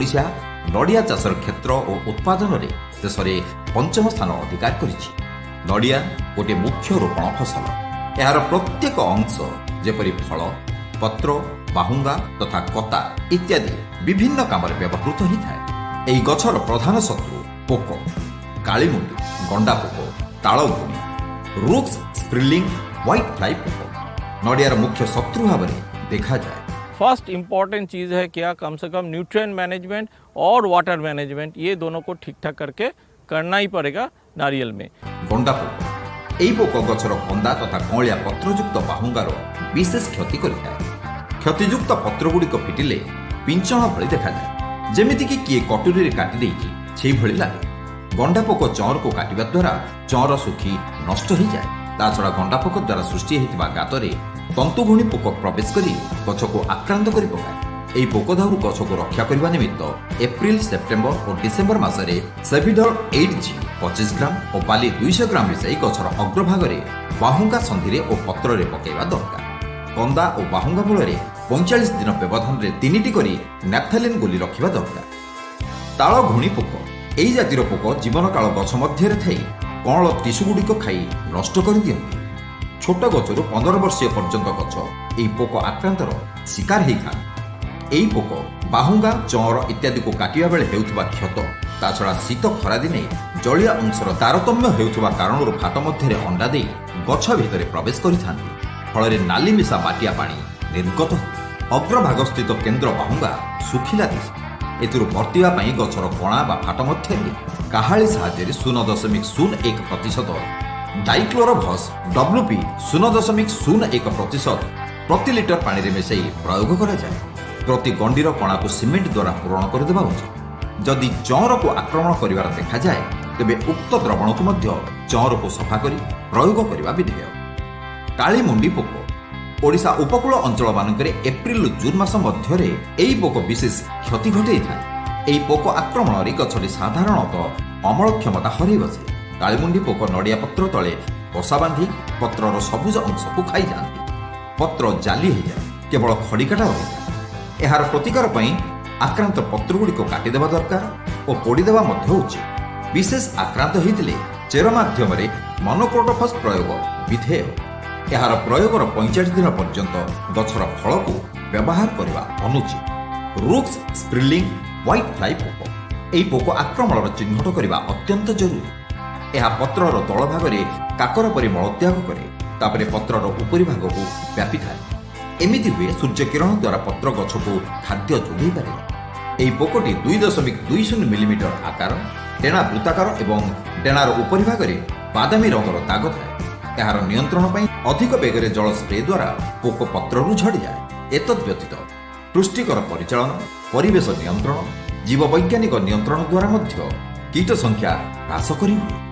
ओडिशा नड़िया चाषर क्षेत्र और उत्पादन में देश में पंचम स्थान अधिकार करिछि। नड़िया गोटे मुख्य रोपण फसल। यार प्रत्येक अंश जेपरि फल, पत्र, बाहुंगा तथा कता इत्यादि विभिन्न काम व्यवहृत होता है। यही गछर प्रधान शत्रु पोक, कालीमुंडी, गंडा पोक, तालघुणी, रूक्स स्प्रिलिंग व्हाइट फ्लाई पोक नड़ियार मुख्य शत्रु भाव देखा जाए। फर्स्ट इम्पॉर्टेंट चीज़ है क्या, कम से कम न्यूट्रिएंट मैनेजमेंट और वाटर मैनेजमेंट, ये दोनों को ठीक ठाक करके करना ही पड़ेगा नारियल में। गंडा पोक यही पोक गछर कंदा तथा कौलिया पत्रयुक्त बाहुंगार विशेष क्षति करिଥାଏ। क्षतियुक्त पत्रगुड़िक फिटिले पिंचण भली देखाଯାଏ, जेमितिकी किए कटुरी काटी देइछि सेहि भली लागे। गंडा पोक चौर को काटिबा द्वारा चौर सुखी नष्ट हो जाए। ता छड़ा गंडा पोक द्वारा सृष्टि होइतिबा गातरे तंतुघुणी पोक प्रवेश करी गछ को आक्रांत करि पकाए। एही पोक दाउरू गछ को रक्षा करबा निमित्त एप्रिल, सेप्टेम्बर और डिसेम्बर मासरे सेविडल 8G 25 ग्राम और बाली 200 ग्राम मिसाई गछर अग्रभागरे बाहुंगा संधिरे और पत्ररे पकाइबा दरकार। कंदा और बाहुंगा मूଳରେ 45 दिन व्यवधान 3टी करी नैप्थेलिन गोली रखिबा दरकार। तालघुणी पोक एही जातिर पोक जीवन काल गछ मध्यरे थाई कणल टिसु गुड़िक खाई नष्ट कर दियंती। छोट गछरु 15 वर्षीय पर्यंत गछ एही पोक आक्रांतर शिकार होता। यही पोक बाहुंगा, चौर इत्यादि को काटिया बेले हेउथुबा क्षत, ता छड़ा शीत खरा दिने जलिया अंशर तारतम्य हेउथुबा कारणरू फाट मध्यरे अंडा दे गछ भितर प्रवेश करिथांती। फଳରେ नाली मिसा माटिया पानी निर्गत हो अग्रभाग स्थित केन्द्र बाहुंगा सुखिला दिशे। एथिरु बर्तिबा पई गछर कणा बा फाट मध्यरे काहाळी साहाय्ୟରେ 0.01% डाइक्लोरोभस WP 0.01% प्रति लिटर पानी रे मिसाई प्रयोग करा जाए। प्रति गंडीर कणा को सीमेंट द्वारा पूरण कर देबा उचित। जदि चौर को आक्रमण करिवार देखा जाए तेबे उक्त द्रवण को मध्य चौर को सफा करी प्रयोग करबा विधेय। कालीमुंडी पोक ओडिशा उपकूल अंचल मानकरे एप्रिल जून मास मध्यरे एही पोक विशेष क्षति घटै थाए। एही पोक आक्रमण रे गछटी साधारणतः अमल क्षमता हरै बसे। कालीमुंडी पोक नड़िया पत्र तले बसा बांधी पत्रर सबुज अंश को खाई जाती। पत्र जाली हो जाए, केवल खड़िकाटा रही। यार प्रतिकार पई आक्रांत पत्रगुड़िक काटिदेवा दरकार और पोड़ीदेवा मध्य उचित। विशेष आक्रांत होइतिले चेर माध्यम मोनोक्रोटोफस प्रयोग विधेय। यार प्रयोगर 45 दिन पर्यंत गछर फल को व्यवहार करने अनुचित। रूक्स स्प्रिलिंग व्हाइट फ्लाई पोक यही पोक आक्रमण चिन्हट करने अत्यंत जरूरी। यह पत्रर तल भागरे काकर परि मलत्याग करे, तापरे पत्रर उपरी भाग को व्यापी थाए। एमिति हुए सूर्य किरण द्वारा पत्र गछ को खाद्य जोगाई पारे। यही पोकटी 2.20 मिलीमीटर आकार, डेणा वृत्ताकार एवं डेणार उपरी भागरे बादामी रंगर दाग थाए। यार नियंत्रण पई अधिक बेगरे जल स्प्रे द्वारा पोक पत्ररू झड़ी जाए। एतद व्यतीत पुष्टिकर परिचालन, परिवेश नियंत्रण, जीव वैज्ञानिक नियंत्रण द्वारा मध्य कीट संख्या ह्रास करि हुए।